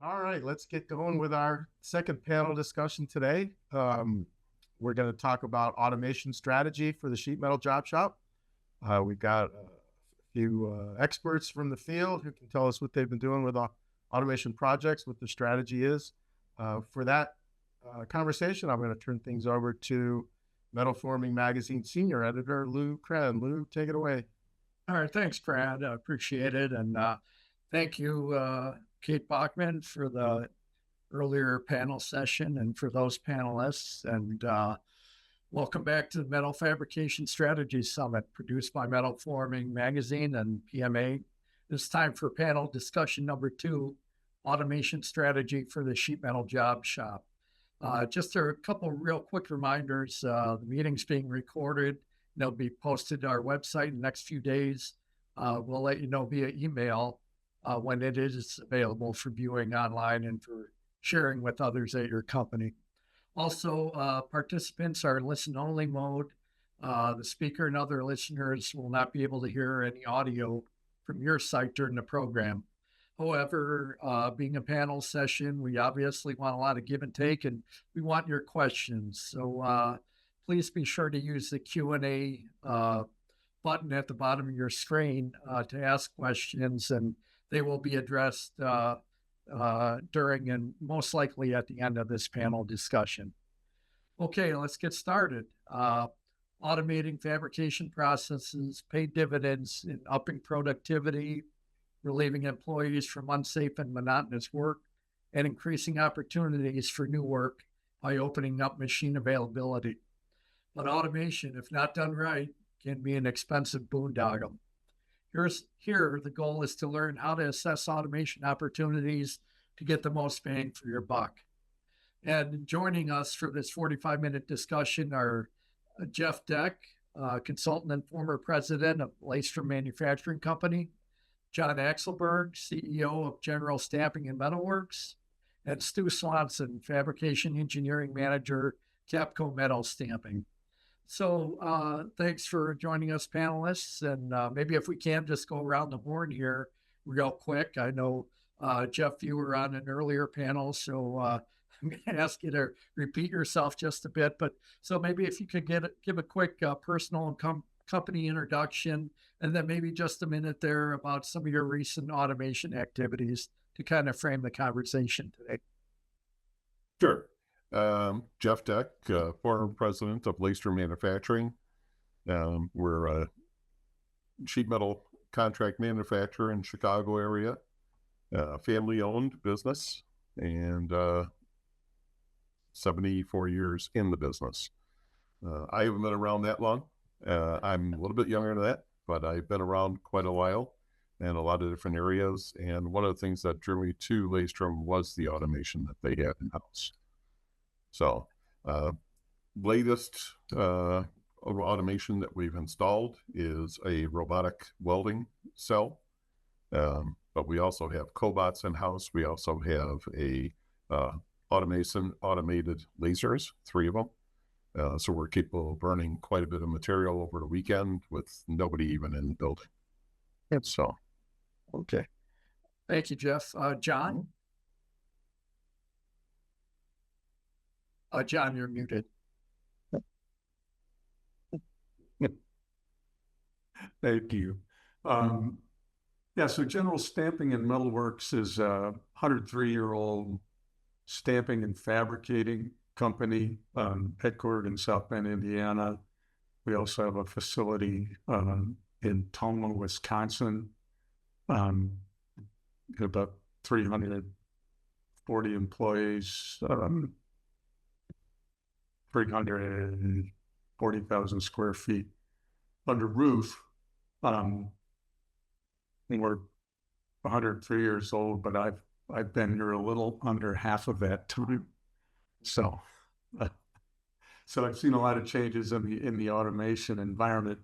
All right, let's get going with our second panel discussion today. We're going to talk about automation strategy for the sheet metal job shop. We've got a few experts from the field who can tell us what they've been doing with automation projects, what the strategy is. For that conversation, I'm going to turn things over to Metal Forming Magazine Senior Editor Lou Kren. Lou, take it away. All right, thanks, Brad. I appreciate it. And thank you, Kate Bachman, for the earlier panel session and for those panelists. And welcome back to the Metal Fabrication Strategy Summit, produced by Metal Forming Magazine and PMA. It's time for panel discussion number 2, automation strategy for the sheet metal job shop. Just a couple real quick reminders. The meeting's being recorded. They'll be posted to our website in the next few days. We'll let you know via email when it is available for viewing online and for sharing with others at your company. Also, participants are in listen-only mode. The speaker and other listeners will not be able to hear any audio from your site during the program. However, being a panel session, we obviously want a lot of give and take, and we want your questions. So please be sure to use the Q&A button at the bottom of your screen to ask questions, and they will be addressed during and most likely at the end of this panel discussion. Okay, let's get started. Automating fabrication processes pay dividends in upping productivity, relieving employees from unsafe and monotonous work, and increasing opportunities for new work by opening up machine availability. But automation, if not done right, can be an expensive boondoggle. Here, the goal is to learn how to assess automation opportunities to get the most bang for your buck. And joining us for this 45-minute discussion are Jeff Deck, consultant and former president of Laystrom Manufacturing Company, John Axelberg, CEO of General Stamping and Metalworks, and Stu Swanson, fabrication engineering manager, Kapco Metal Stamping. So thanks for joining us, panelists. And maybe if we can just go around the horn here real quick. I know, Jeff, you were on an earlier panel, so I'm going to ask you to repeat yourself just a bit. But so maybe if you could give a quick personal and company introduction, and then maybe just a minute there about some of your recent automation activities to kind of frame the conversation today. Sure. Jeff Deck, former president of Laystrom Manufacturing. We're a sheet metal contract manufacturer in Chicago area, family-owned business, and 74 years in the business. I haven't been around that long. I'm a little bit younger than that, but I've been around quite a while in a lot of different areas. And one of the things that drew me to Laystrom was the automation that they had in-house. So latest automation that we've installed is a robotic welding cell, but we also have cobots in-house. We also have a automated lasers, 3 of them. So we're capable of burning quite a bit of material over the weekend with nobody even in the building. Yep. So, okay. Thank you, Jeff. John? John, you're muted. Thank you. Yeah, so General Stamping and Metalworks is a 103-year-old stamping and fabricating company headquartered in South Bend, Indiana. We also have a facility in Toma, Wisconsin. About 340 employees, 340,000 square feet under roof. We're 103 years old, but I've been here a little under half of that time. So I've seen a lot of changes in the automation environment.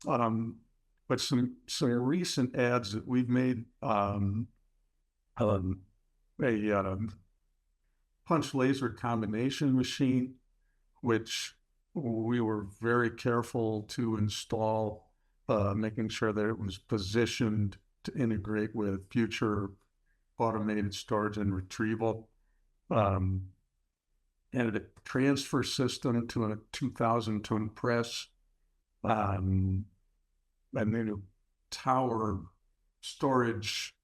But some recent adds that we've made, a punch laser combination machine, which we were very careful to install, making sure that it was positioned to integrate with future automated storage and retrieval, and a transfer system to a 2,000-ton press, and then a tower storage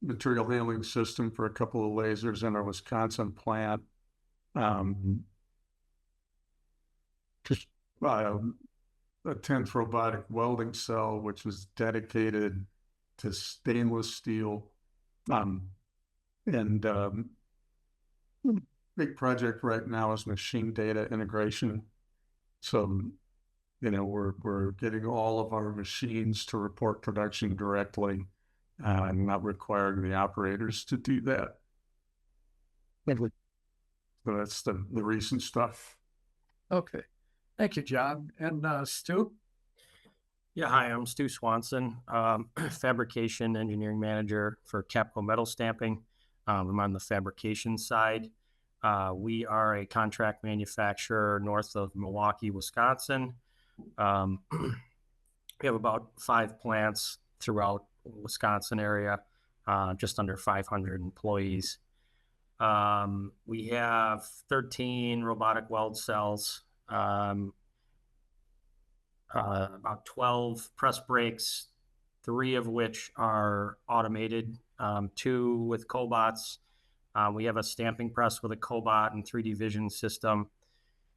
material handling system for a couple of lasers in our Wisconsin plant. Just a 10th robotic welding cell, which was dedicated to stainless steel. Big project right now is machine data integration. So, we're getting all of our machines to report production directly, and not requiring the operators to do that. So that's the recent stuff. Okay. Thank you, John. And Stu? Yeah, hi, I'm Stu Swanson, fabrication engineering manager for Kapco metal stamping. I'm on the fabrication side. We are a contract manufacturer north of Milwaukee, Wisconsin. We have about 5 plants throughout the Wisconsin area, just under 500 employees. We have 13 robotic weld cells, about 12 press brakes, 3 of which are automated, 2 with cobots. We have a stamping press with a cobot and 3D vision system.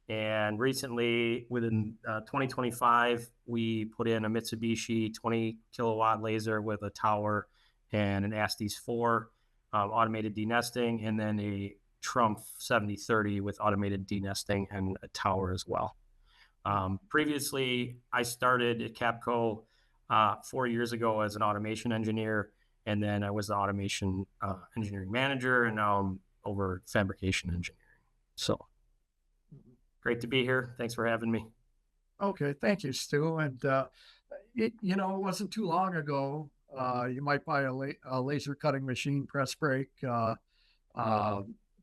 And recently, within 2025, we put in a Mitsubishi 20 kilowatt laser with a tower and an ASTIS 4 automated denesting, and then a Trumpf 7030 with automated denesting and a tower as well. Previously, I started at Kapco 4 years ago as an automation engineer, and then I was the automation engineering manager, and now I'm over fabrication engineering. So great to be here. Thanks for having me. Okay, thank you, Stu. And it wasn't too long ago. You might buy a laser cutting machine, press brake,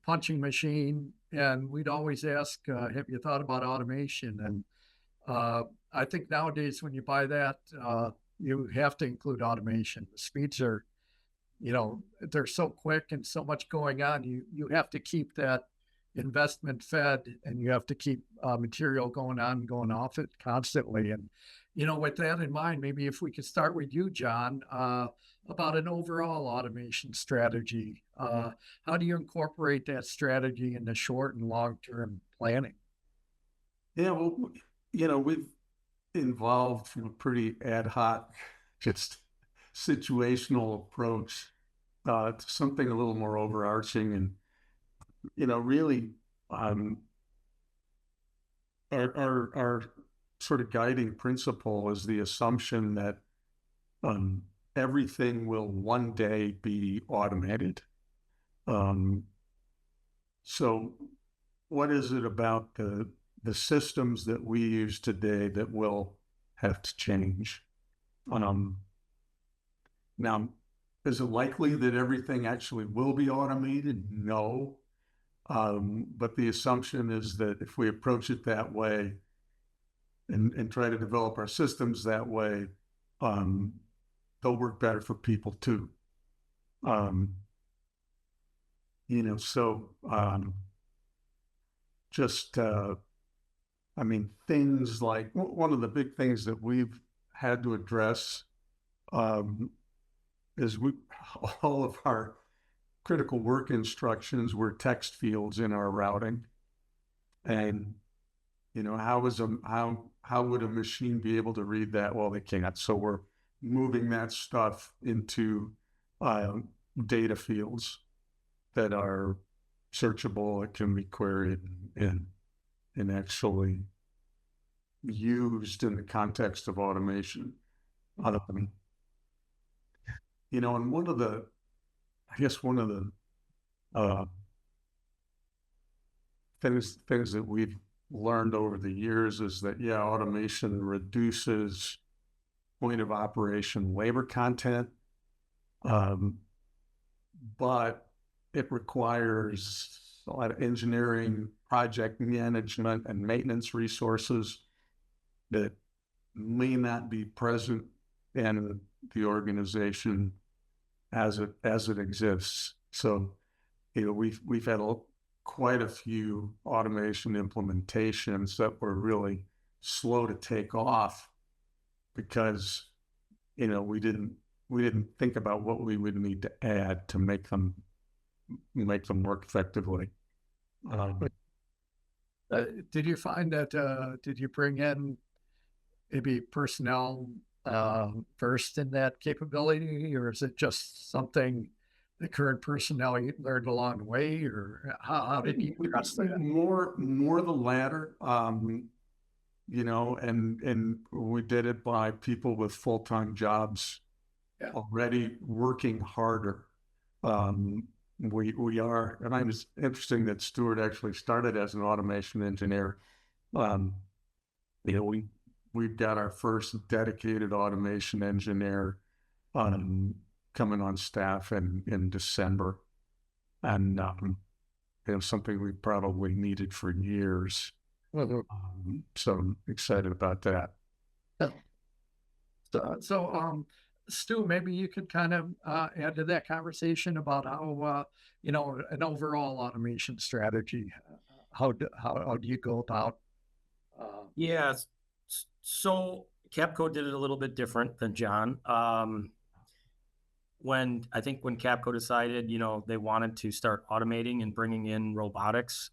punching machine, and we'd always ask, "Have you thought about automation?" And I think nowadays when you buy that, you have to include automation. The speeds are, they're so quick and so much going on. You have to keep that investment fed, and you have to keep material going on and going off it constantly. And with that in mind, maybe if we could start with you, John, about an overall automation strategy. How do you incorporate that strategy in the short and long-term planning? Yeah, well, we've involved from a pretty ad hoc, just situational approach to something a little more overarching. And really, our sort of guiding principle is the assumption that everything will one day be automated. So what is it about the systems that we use today that will have to change? Now, is it likely that everything actually will be automated? No. But the assumption is that if we approach it that way and try to develop our systems that way, they'll work better for people too. Things like one of the big things that we've had to address is all of our critical work instructions were text fields in our routing. And, how would a machine be able to read that? Well, they can't. So we're moving that stuff into data fields that are searchable, it can be queried and actually used in the context of automation. And one of the things that we've learned over the years is that, automation reduces point of operation labor content, but it requires a lot of engineering, project management, and maintenance resources that may not be present in the organization as it exists. So, we've had quite a few automation implementations that were really slow to take off because, we didn't think about what we would need to add to make them work effectively. Did you find that, did you bring in maybe personnel versed in that capability, or is it just something the current personnel you learned along the way, or how did you address that? More the latter, and we did it by people with full-time jobs already working harder. We are, and it's interesting that Stuart actually started as an automation engineer. We've got our first dedicated automation engineer coming on staff in December, and something we probably needed for years. So I'm excited about that. So, Stu, maybe you could kind of add to that conversation about how an overall automation strategy. How do you go about? Yeah, so Kapco did it a little bit different than John. When Kapco decided, they wanted to start automating and bringing in robotics,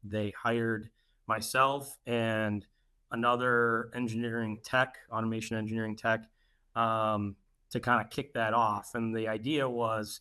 they hired myself and another automation engineering tech, to kind of kick that off. And the idea was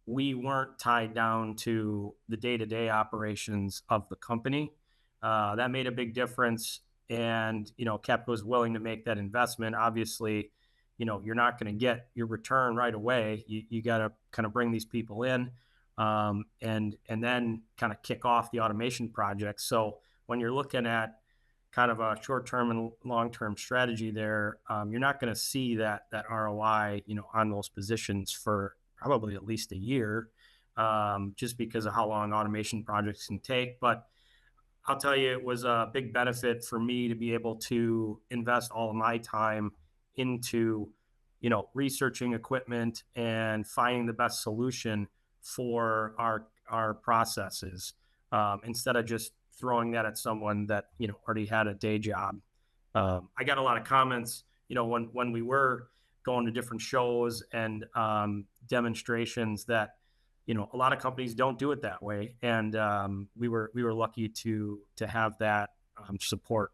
we weren't tied down to the day-to-day operations of the company. That made a big difference. And, Kapco was willing to make that investment. Obviously, you're not going to get your return right away. You got to kind of bring these people in, and then kind of kick off the automation project. So when you're looking at kind of a short-term and long-term strategy there, you're not going to see that ROI, on those positions for probably at least a year, just because of how long automation projects can take. But I'll tell you, it was a big benefit for me to be able to invest all of my time into, researching equipment and finding the best solution for our processes, instead of just throwing that at someone that, already had a day job. I got a lot of comments, when we were going to different shows and demonstrations that, a lot of companies don't do it that way. And we were lucky to have that support.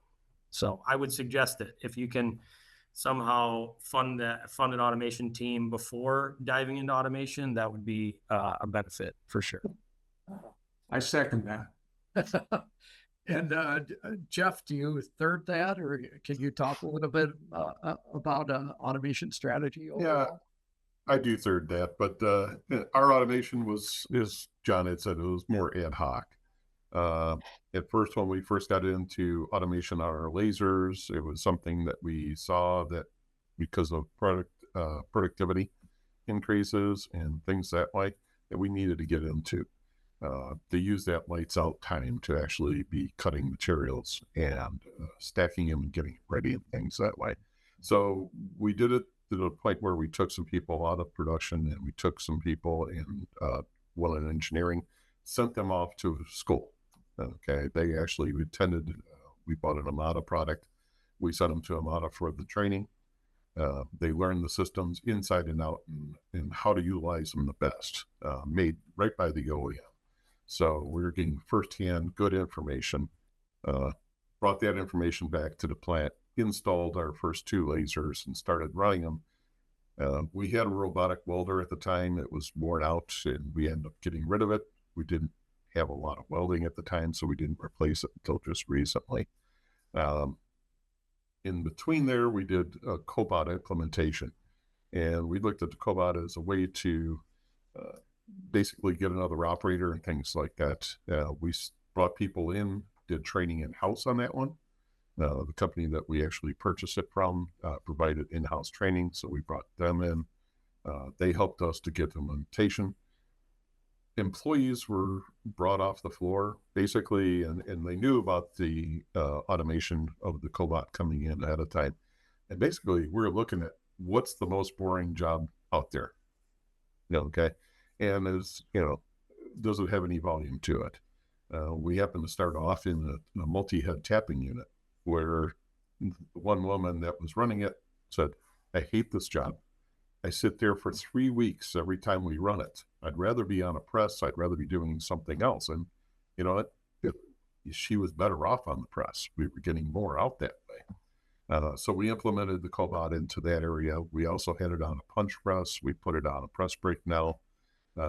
So I would suggest that if you can somehow fund an automation team before diving into automation, that would be a benefit for sure. I second that. And Jeff, do you third that, or can you talk a little bit about automation strategy overall? Yeah, I do third that, but our automation as John had said, it was more ad hoc. At first, when we first got into automation on our lasers, it was something that we saw that because of productivity increases and things that way, that we needed to get into. They use that lights out time to actually be cutting materials and stacking them and getting it ready and things that way. So we did it to the point where we took some people out of production, and we took some people in engineering, sent them off to school. Okay, they actually attended. We bought an Amada product. We sent them to Amada for the training. They learned the systems inside and out and how to utilize them the best, made right by the OEM. So we were getting firsthand good information, brought that information back to the plant, installed our first 2 lasers and started running them. We had a robotic welder at the time that was worn out, and we ended up getting rid of it. We didn't have a lot of welding at the time, so we didn't replace it until just recently. In between there, we did a cobot implementation, and we looked at the cobot as a way to basically get another operator and things like that. We brought people in, did training in-house on that one. The company that we actually purchased it from provided in-house training, so we brought them in. They helped us to get implementation. Employees were brought off the floor, basically, and they knew about the automation of the cobot coming in ahead of time. And basically, we're looking at what's the most boring job out there. Okay. And doesn't have any volume to it. We happened to start off in a multi-head tapping unit where one woman that was running it said, I hate this job. I sit there for 3 weeks every time we run it. I'd rather be on a press. I'd rather be doing something else. And, she was better off on the press. We were getting more out that way. So we implemented the cobot into that area. We also had it on a punch press. We put it on a press brake now.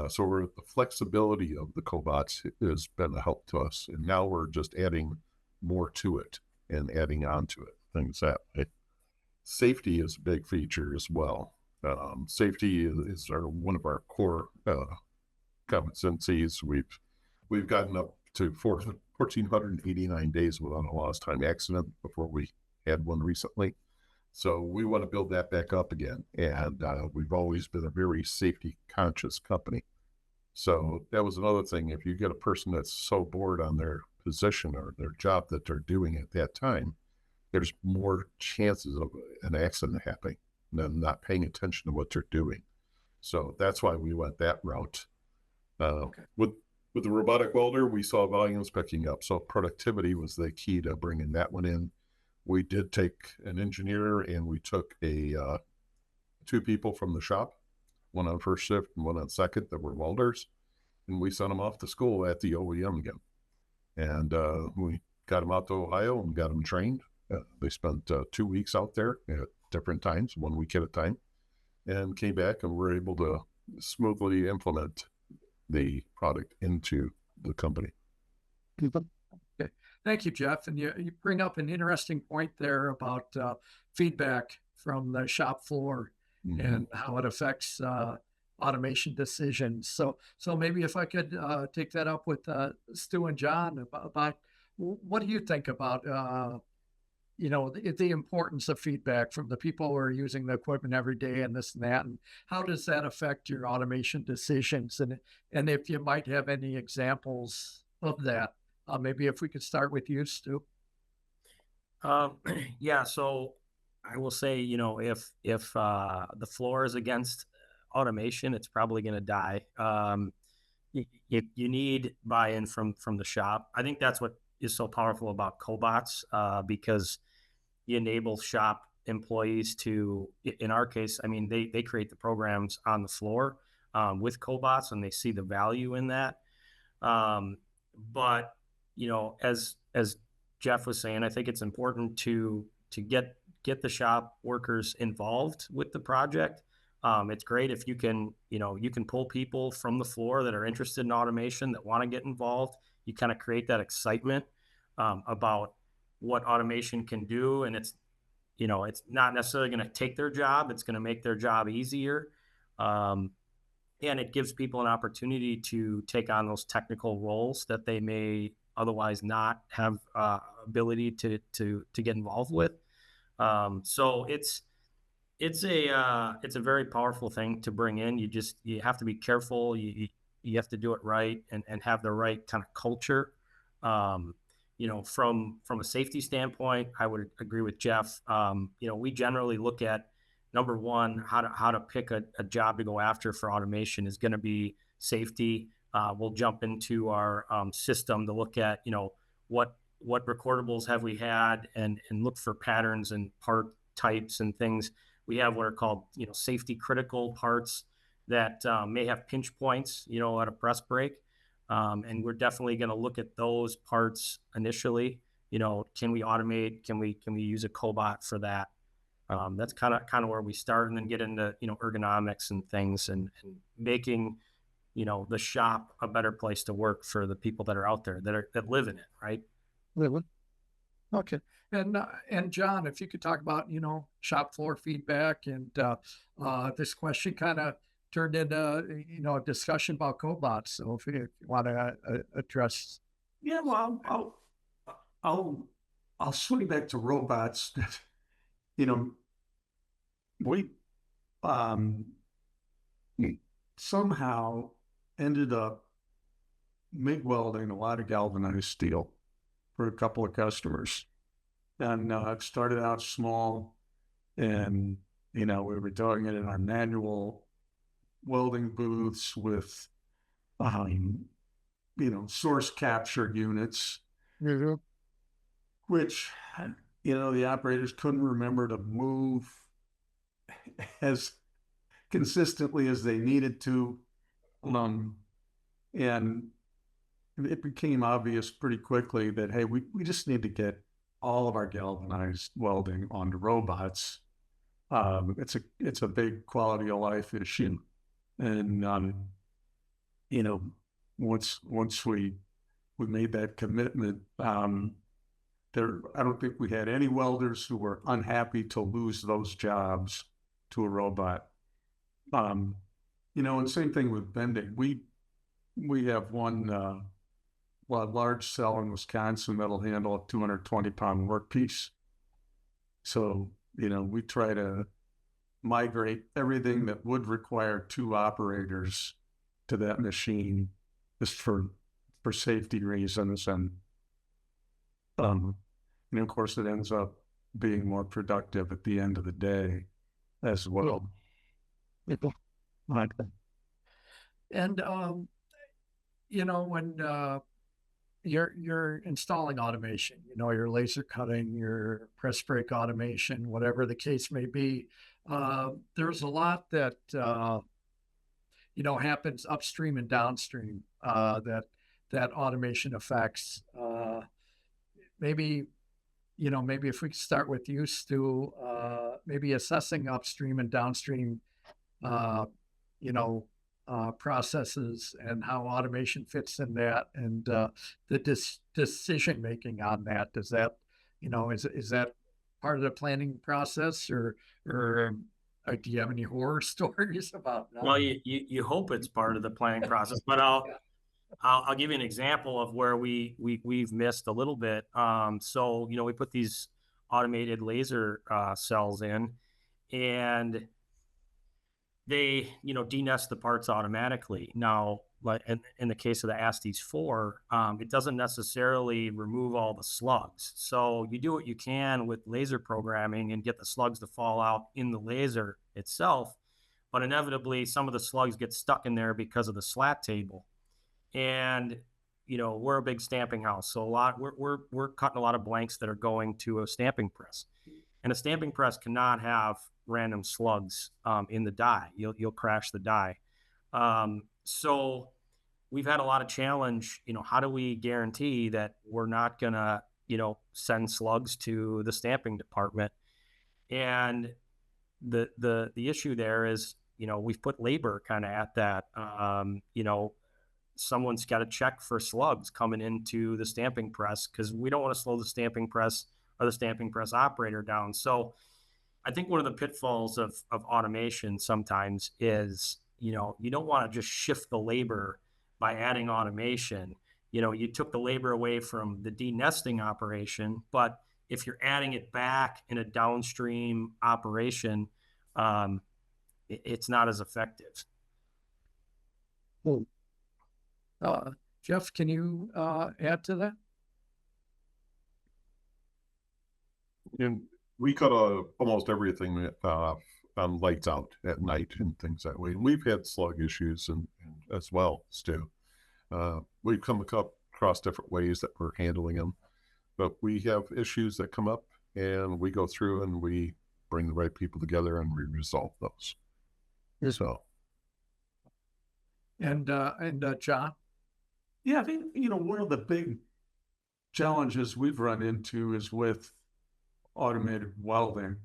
So the flexibility of the cobots has been a help to us. And now we're just adding more to it and adding on to it, things that way. Safety is a big feature as well. Safety is one of our core competencies. We've gotten up to 1,489 days without a lost time accident before we had one recently. So we want to build that back up again. And we've always been a very safety conscious company. So that was another thing. If you get a person that's so bored on their position or their job that they're doing at that time, there's more chances of an accident happening than not paying attention to what they're doing. So that's why we went that route. With the robotic welder, we saw volumes picking up. So productivity was the key to bringing that one in. We did take an engineer and we took two people from the shop, one on first shift and one on second that were welders. And we sent them off to school at the OEM again. And we got them out to Ohio and got them trained. They spent 2 weeks out there at different times, 1 week at a time, and came back and were able to smoothly implement the product into the company. Okay. Thank you, Jeff. And you bring up an interesting point there about feedback from the shop floor and how it affects automation decisions. So maybe if I could take that up with Stu and John about what do you think about the importance of feedback from the people who are using the equipment every day and this and that, and how does that affect your automation decisions? And if you might have any examples of that, maybe if we could start with you, Stu. Yeah. So I will say, if the floor is against automation, it's probably going to die. You need buy-in from the shop. I think that's what is so powerful about cobots, because you enable shop employees to, in our case, I mean, they create the programs on the floor with cobots, and they see the value in that. But as Jeff was saying, I think it's important to get the shop workers involved with the project. It's great if you can pull people from the floor that are interested in automation, that want to get involved. You kind of create that excitement about what automation can do. And it's not necessarily going to take their job. It's going to make their job easier. And it gives people an opportunity to take on those technical roles that they may otherwise not have ability to get involved with. So it's a very powerful thing to bring in. You have to be careful. You have to do it right and have the right kind of culture. From a safety standpoint, I would agree with Jeff. We generally look at, number one, how to pick a job to go after for automation is going to be safety. We'll jump into our system to look at, what recordables have we had and look for patterns and part types and things. We have what are called, safety critical parts that may have pinch points, at a press brake. And we're definitely going to look at those parts initially. Can we automate? Can we use a cobot for that? That's kind of where we start, and then get into ergonomics and things, and making the shop a better place to work for the people that are out there that live in it, right? Okay. And John, if you could talk about shop floor feedback, and this question kind of turned into a discussion about cobots. So if you want to address. Yeah, well, I'll swing back to robots. We somehow ended up MIG welding a lot of galvanized steel for a couple of customers, and it started out small, and we were doing it in our manual welding booths with, source capture units, which, the operators couldn't remember to move as consistently as they needed to. And it became obvious pretty quickly that, hey, we just need to get all of our galvanized welding onto robots. It's a big quality of life issue. And, once we made that commitment, I don't think we had any welders who were unhappy to lose those jobs to a robot. And same thing with bending. We have one large cell in Wisconsin that'll handle a 220-pound workpiece. So, we try to migrate everything that would require 2 operators to that machine just for safety reasons. And of course, it ends up being more productive at the end of the day as well. And, when you're installing automation, your laser cutting, your press brake automation, whatever the case may be, there's a lot that, happens upstream and downstream that automation affects. Maybe if we could start with you, Stu, maybe assessing upstream and downstream, processes and how automation fits in that, and the decision making on that. Does that, is that part of the planning process, or do you have any horror stories about that? Well, you hope it's part of the planning process, but I'll give you an example of where we've missed a little bit. So we put these automated laser cells in, and they denest the parts automatically. Now, like in the case of the Estes 4, it doesn't necessarily remove all the slugs. So you do what you can with laser programming and get the slugs to fall out in the laser itself, but inevitably some of the slugs get stuck in there because of the slat table. And we're a big stamping house, so we're cutting a lot of blanks that are going to a stamping press, and a stamping press cannot have random slugs in the die. You'll crash the die. So we've had a lot of challenge. How do we guarantee that we're not gonna send slugs to the stamping department? And the issue there is we've put labor kind of at that. Someone's got to check for slugs coming into the stamping press, because we don't want to slow the stamping press or the stamping press operator down. So I think one of the pitfalls of automation sometimes is, you don't want to just shift the labor by adding automation. You took the labor away from the denesting operation, but if you're adding it back in a downstream operation, it's not as effective. Cool. Jeff, can you add to that? And we cut almost everything on lights out at night and things that way. And we've had slug issues and as well, Stu. We've come across different ways that we're handling them, but we have issues that come up, and we go through and we bring the right people together and we resolve those. Yes. So. And John? Yeah, I think, one of the big challenges we've run into is with automated welding.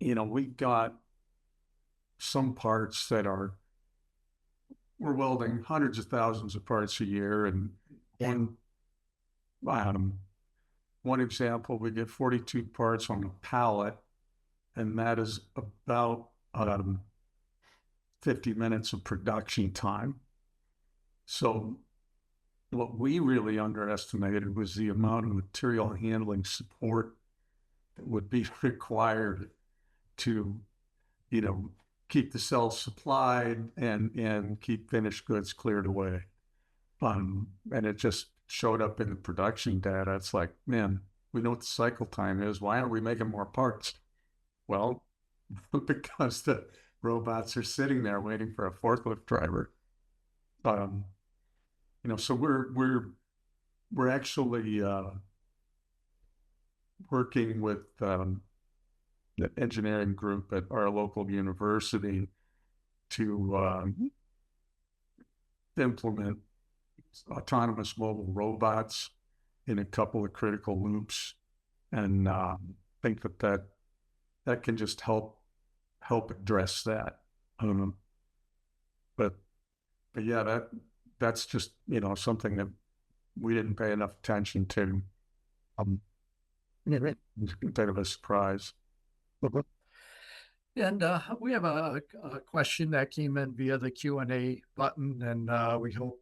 We've got some parts that we're welding hundreds of thousands of parts a year. And one example, we get 42 parts on a pallet, and that is about 50 minutes of production time. So what we really underestimated was the amount of material handling support that would be required to, keep the cells supplied and keep finished goods cleared away. And it just showed up in the production data. It's like, man, we know what the cycle time is. Why aren't we making more parts? Well, because the robots are sitting there waiting for a forklift driver. So we're actually working with the engineering group at our local university to implement autonomous mobile robots in a couple of critical loops, and think that can just help address that. But yeah, that's just something that we didn't pay enough attention to. It's a bit of a surprise. And we have a question that came in via the Q&A button, and we hope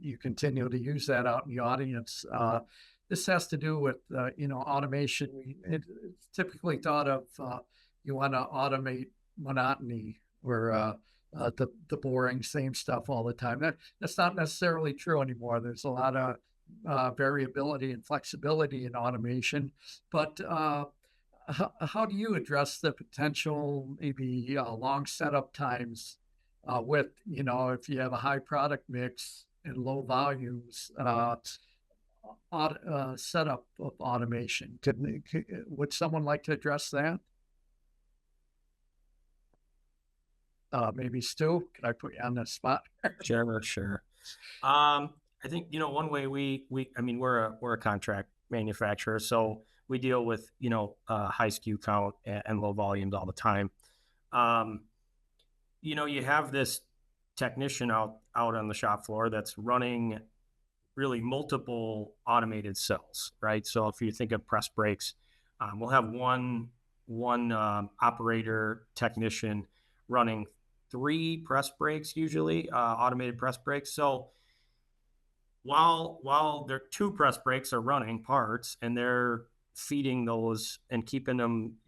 you continue to use that out in the audience. This has to do with, automation. It's typically thought of, you want to automate monotony, or the boring same stuff all the time. That's not necessarily true anymore. There's a lot of variability and flexibility in automation, but how do you address the potential, maybe long setup times with, if you have a high product mix and low volumes, setup of automation? Would someone like to address that? Maybe Stu, can I put you on the spot? Sure. I think, one way we're a contract manufacturer, so we deal with, high SKU count and low volumes all the time. You have this technician out on the shop floor that's running really multiple automated cells, right? So if you think of press brakes, we'll have one operator technician running 3 press brakes, usually automated press brakes. So while their 2 press brakes are running parts and they're feeding those and keeping them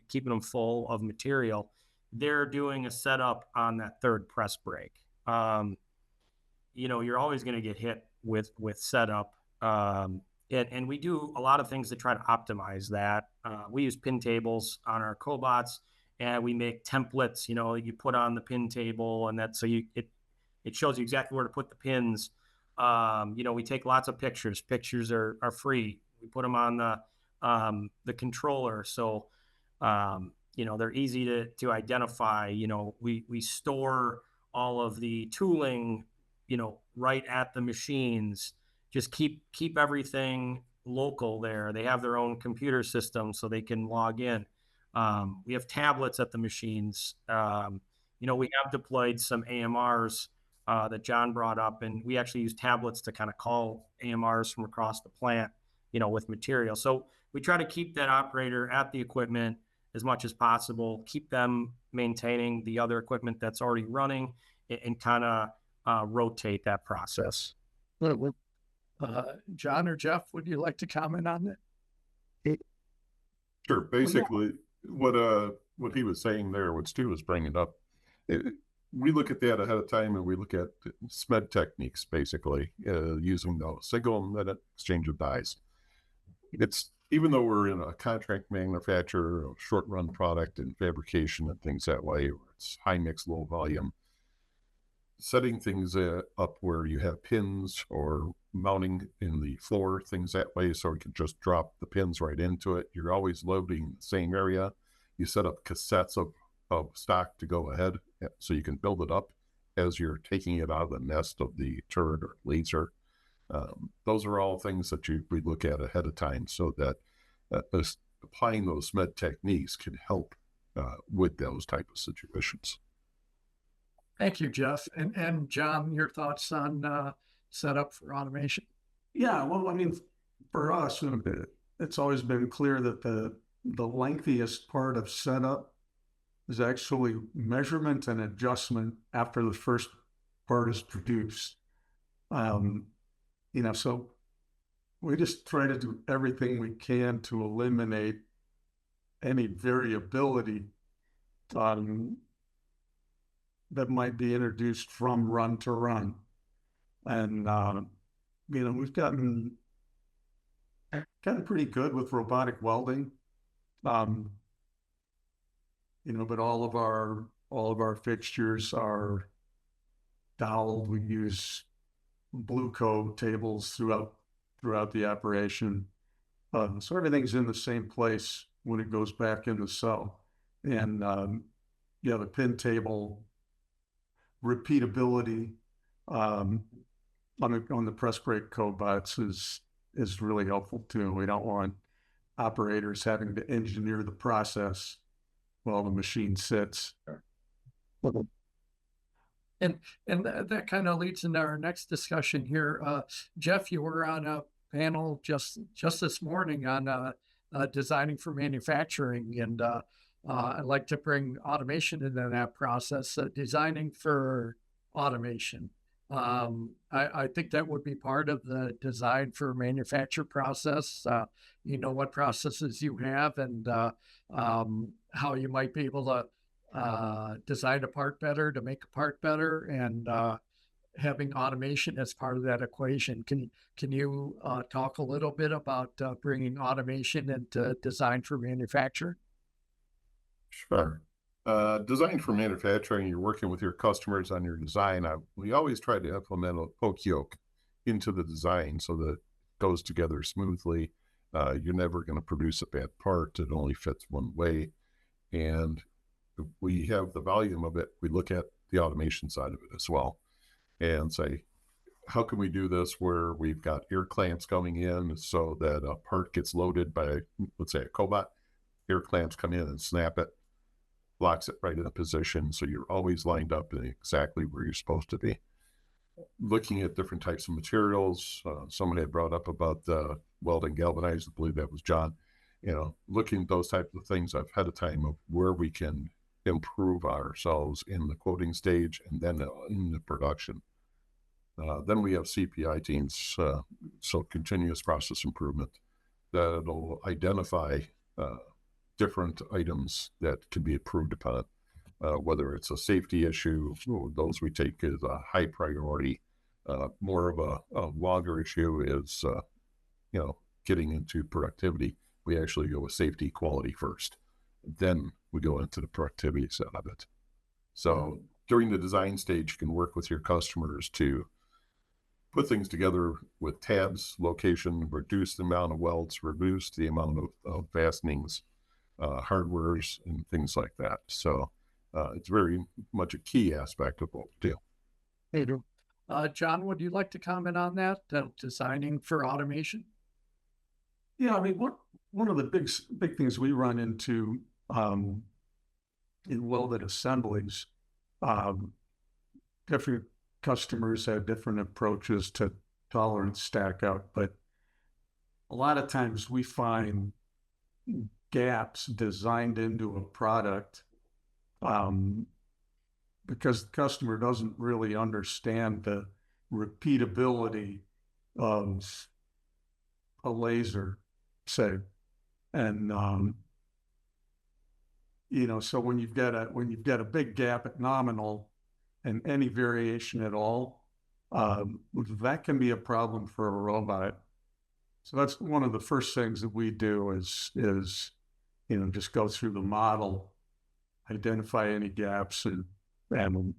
full of material, they're doing a setup on that 3rd press brake. You're always going to get hit with setup, and we do a lot of things to try to optimize that. We use pin tables on our cobots, and we make templates. You put on the pin table, and that it shows you exactly where to put the pins. We take lots of pictures. Pictures are free. We put them on the controller, so they're easy to identify. We store all of the tooling, right at the machines. Just keep everything local there. They have their own computer system, so they can log in. We have tablets at the machines. We have deployed some AMRs that John brought up, and we actually use tablets to kind of call AMRs from across the plant, with material. So we try to keep that operator at the equipment as much as possible, keep them maintaining the other equipment that's already running, and kind of rotate that process. John or Jeff, would you like to comment on it? Sure. Basically, what he was saying there, what Stu was bringing up, we look at that ahead of time, and we look at SMED techniques, basically, using those single-minute exchange of dies. Even though we're in a contract manufacturer, a short-run product and fabrication and things that way, where it's high mix, low volume, setting things up where you have pins or mounting in the floor, things that way, so you can just drop the pins right into it. You're always loading the same area. You set up cassettes of stock to go ahead, so you can build it up as you're taking it out of the nest of the turret or laser. Those are all things that we look at ahead of time, so that applying those SMED techniques can help with those type of situations. Thank you, Jeff. And John, your thoughts on setup for automation? Yeah, well, for us, it's always been clear that the lengthiest part of setup is actually measurement and adjustment after the first part is produced. So we just try to do everything we can to eliminate any variability that might be introduced from run to run. And, we've gotten pretty good with robotic welding. But all of our All of our fixtures are doweled. We use blue coat tables throughout the operation. So everything's in the same place when it goes back in the cell. And yeah, the pin table repeatability on the press brake cobots is really helpful too. We don't want operators having to engineer the process while the machine sits. And that kind of leads into our next discussion here. Jeff, you were on a panel just this morning on designing for manufacturing, and I'd like to bring automation into that process. Designing for automation. I think that would be part of the design for manufacture process. You know what processes you have, and how you might be able to design a part better to make a part better, and having automation as part of that equation. Can you talk a little bit about bringing automation into design for manufacture? Sure. Design for manufacturing, you're working with your customers on your design. We always try to implement a poke yoke into the design so that it goes together smoothly. You're never going to produce a bad part. It only fits one way. And if we have the volume of it, we look at the automation side of it as well and say, how can we do this where we've got ear clamps coming in so that a part gets loaded by, let's say, a cobot, ear clamps come in and snap it, locks it right in a position. So you're always lined up in exactly where you're supposed to be. Looking at different types of materials. Someone had brought up about the welding galvanized, I believe that was John. You know, looking at those types of things ahead of time of where we can improve ourselves in the quoting stage and then in the production. Then we have CPI teams, so continuous process improvement, that'll identify different items that can be improved upon, whether it's a safety issue. Those we take as a high priority. More of a longer issue is, you know, getting into productivity. We actually go with safety quality first. Then we go into the productivity side of it. So during the design stage, you can work with your customers to put things together with tabs, location, reduce the amount of welds, reduce the amount of fastenings, hardwares, and things like that. So it's very much a key aspect of what we do. Hey, John, would you like to comment on that, designing for automation? Yeah, I mean, one of the big things we run into in welded assemblies, different customers have different approaches to tolerance stack up, but a lot of times we find gaps designed into a product because the customer doesn't really understand the repeatability of a laser, say. And you know, so when you've got a big gap at nominal and any variation at all, that can be a problem for a robot. So that's one of the first things that we do is you know, just go through the model, identify any gaps, and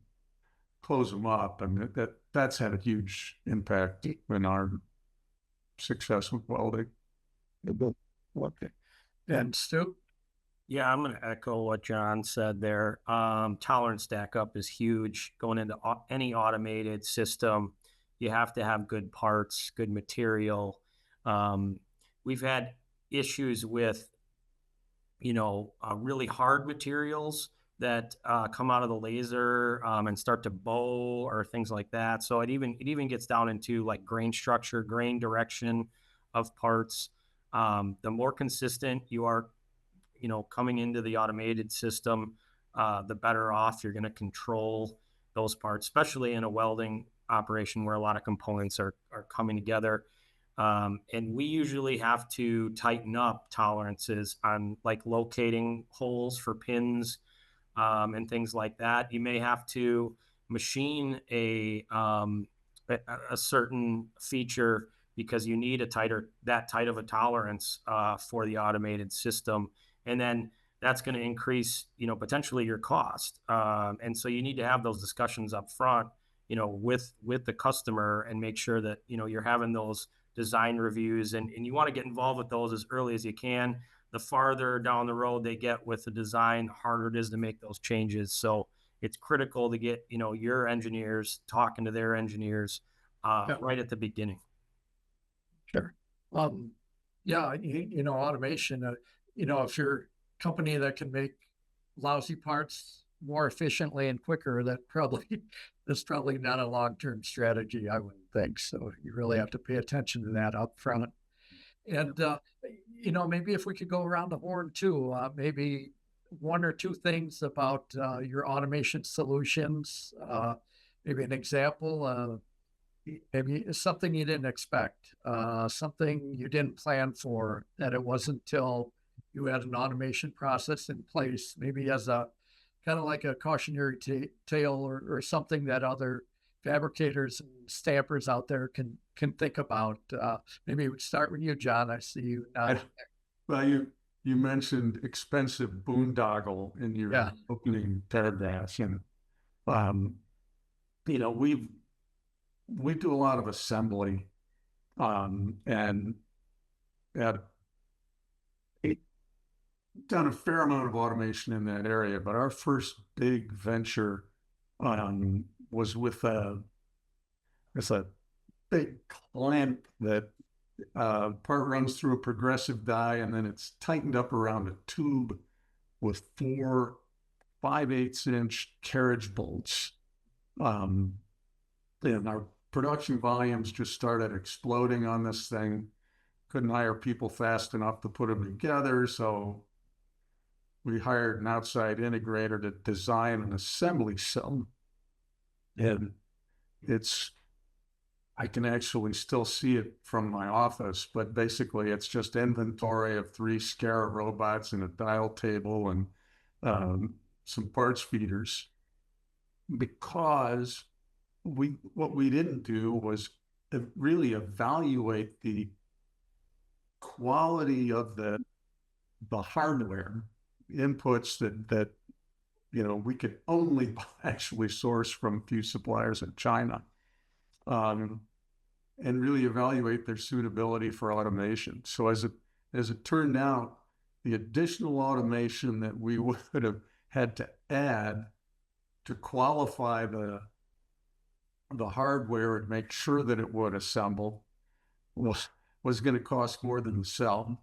close them up. I mean, that's had a huge impact in our success with welding. Okay. And Stu? Yeah, I'm going to echo what John said there. Tolerance stack up is huge. Going into any automated system, you have to have good parts, good material. We've had issues with, you know, really hard materials that come out of the laser and start to bow or things like that. So it even gets down into like grain structure, grain direction of parts. The more consistent you are, you know, coming into the automated system, the better off you're going to control those parts, especially in a welding operation where a lot of components are coming together. And we usually have to tighten up tolerances on like locating holes for pins and things like that. You may have to machine a certain feature because you need that tight of a tolerance for the automated system. And then that's going to increase, potentially your cost. And so you need to have those discussions up front, with the customer, and make sure that, you're having those design reviews, and you want to get involved with those as early as you can. The farther down the road they get with the design, harder it is to make those changes. So it's critical to get, your engineers talking to their engineers right at the beginning. Sure. Yeah, automation, if you're a company that can make lousy parts more efficiently and quicker, that's probably not a long-term strategy, I wouldn't think. So you really have to pay attention to that up front. And, maybe if we could go around the horn too, maybe one or two things about your automation solutions, maybe an example, maybe something you didn't expect, something you didn't plan for, that it wasn't until you had an automation process in place, maybe as a kind of like a cautionary tale, or something that other fabricators and stampers out there can think about. Maybe we'd start with you, John. I see you. Well, you mentioned expensive boondoggle in your opening paragraph, and we do a lot of assembly, and done a fair amount of automation in that area. But our first big venture was with a big clamp that part runs through a progressive die, and then it's tightened up around a tube with 4 5/8-inch carriage bolts. And our production volumes just started exploding on this thing. Couldn't hire people fast enough to put them together, so we hired an outside integrator to design an assembly cell. And I can actually still see it from my office, but basically it's just inventory of 3 SCARA robots and a dial table and some parts feeders. Because what we didn't do was really evaluate the quality of the hardware inputs that we could only actually source from a few suppliers in China, and really evaluate their suitability for automation. So as it turned out, the additional automation that we would have had to add to qualify the hardware and make sure that it would assemble was going to cost more than the cell.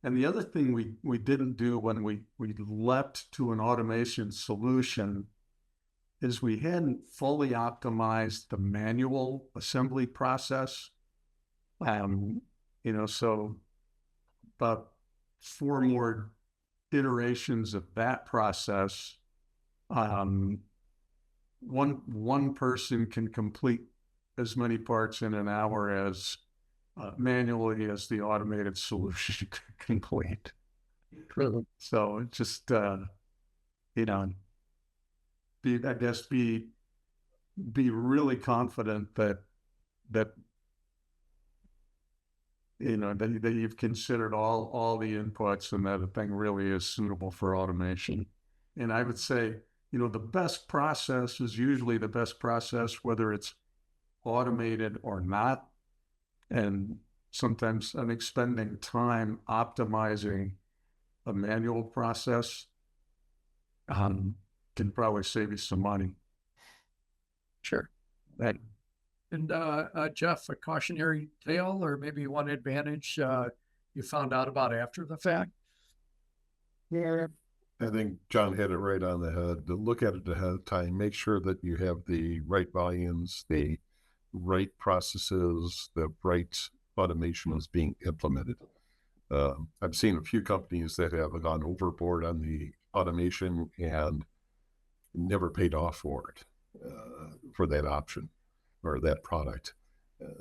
And the other thing we didn't do when we leapt to an automation solution is we hadn't fully optimized the manual assembly process. So about 4 more iterations of that process. One person can complete as many parts in an hour as manually as the automated solution could complete. So just be really confident that you've considered all the inputs, and that the thing really is suitable for automation. And I would say, the best process is usually the best process, whether it's automated or not. And sometimes I think spending time optimizing a manual process can probably save you some money. Sure. And Jeff, a cautionary tale, or maybe one advantage you found out about after the fact? Yeah, I think John hit it right on the head. To look at it ahead of time, make sure that you have the right volumes, the right processes, the right automation is being implemented. I've seen a few companies that have gone overboard on the automation and never paid off for it, for that option or that product.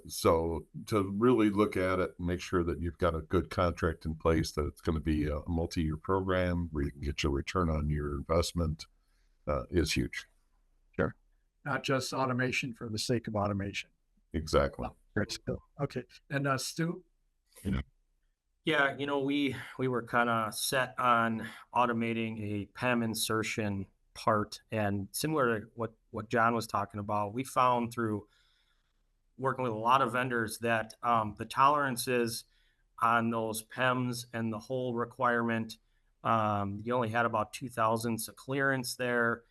So to really look at it and make sure that you've got a good contract in place, that it's going to be a multi-year program where you can get your return on your investment, is huge. Sure. Not just automation for the sake of automation. Exactly. Okay. And Stu? Yeah, we were kind of set on automating a PEM insertion part, and similar to what John was talking about, we found through working with a lot of vendors that the tolerances on those PEMs and the whole requirement, you only had about 2 thousandths of clearance there.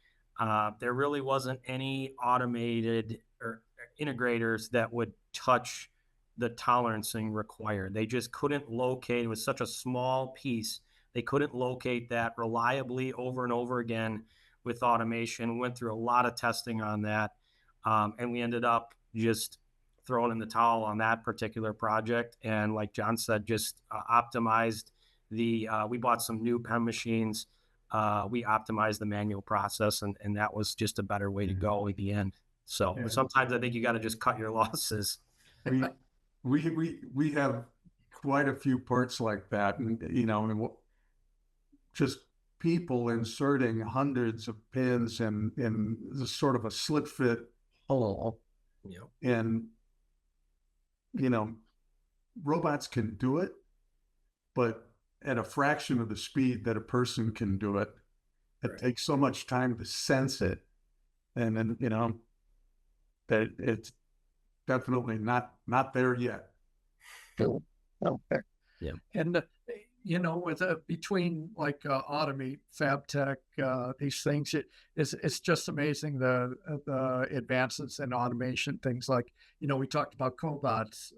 There really wasn't any automated or integrators that would touch the tolerancing required. They just couldn't locate. It was such a small piece. They couldn't locate that reliably over and over again with automation. We went through a lot of testing on that. And we ended up just throwing in the towel on that particular project. And like John said, just optimized we bought some new PEM machines. We optimized the manual process, and that was just a better way to go at the end. So sometimes I think you got to just cut your losses. We have quite a few parts like that, and just people inserting hundreds of pins in this sort of a slit fit hole. And robots can do it, but at a fraction of the speed that a person can do it. It takes so much time to sense it, and then that it's definitely not there yet. Okay. Yeah. And with between like automate, fab tech, these things, it's just amazing the advances in automation. Things like we talked about cobots,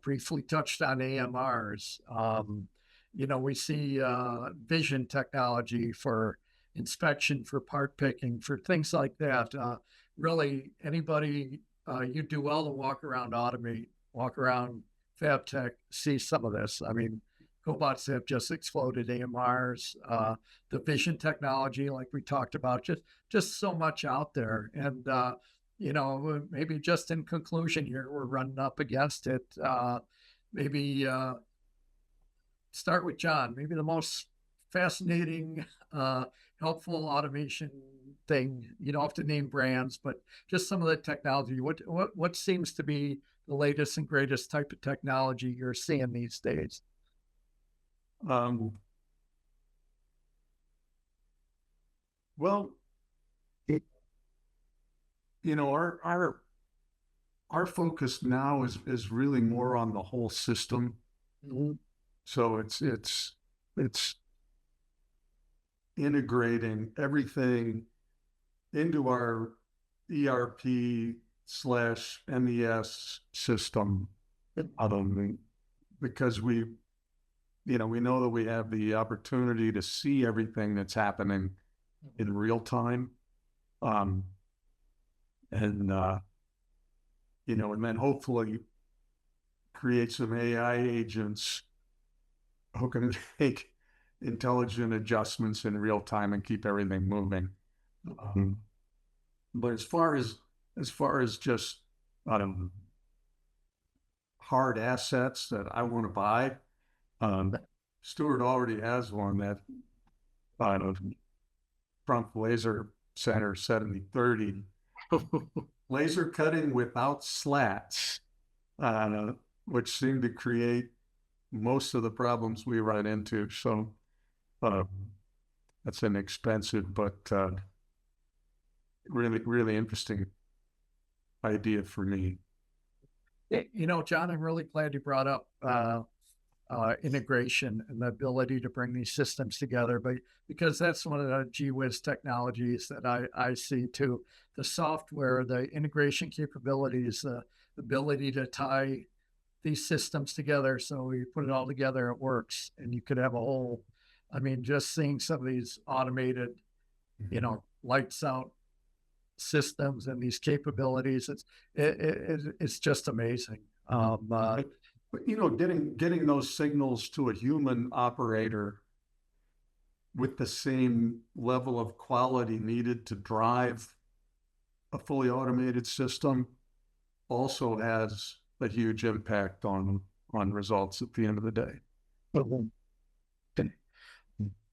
briefly touched on AMRs. We see vision technology for inspection, for part picking, for things like that. Really, anybody you do well to walk around automate, walk around fab tech, see some of this. I mean, cobots have just exploded, AMRs, the vision technology, like we talked about, just so much out there. And maybe just in conclusion here, we're running up against it. Maybe start with John. Maybe the most fascinating, helpful automation thing. You don't have to name brands, but just some of the technology. What seems to be the latest and greatest type of technology you're seeing these days? Well, our focus now is really more on the whole system. Mm-hmm. So it's integrating everything into our ERP/MES system, because we know that we have the opportunity to see everything that's happening in real time. And then hopefully create some AI agents who can make intelligent adjustments in real time and keep everything moving. But as far as just hard assets that I want to buy, Stuart already has one that Front Laser Center 7030. Laser cutting without slats, which seem to create most of the problems we run into. So that's inexpensive, but really, really interesting idea for me. John, I'm really glad you brought up integration and the ability to bring these systems together, but because that's one of the gee whiz technologies that I see too. The software, the integration capabilities, the ability to tie these systems together. So you put it all together, it works, and you could have a whole, just seeing some of these automated, lights out systems and these capabilities, it's just amazing. But getting those signals to a human operator with the same level of quality needed to drive a fully automated system also has a huge impact on results at the end of the day.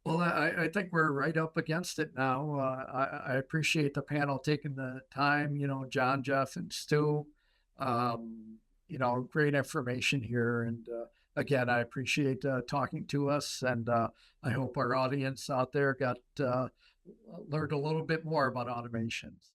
Well, I think we're right up against it now. I appreciate the panel taking the time, John, Jeff, and Stu. Great information here. And again, I appreciate talking to us, and I hope our audience out there got learned a little bit more about automations.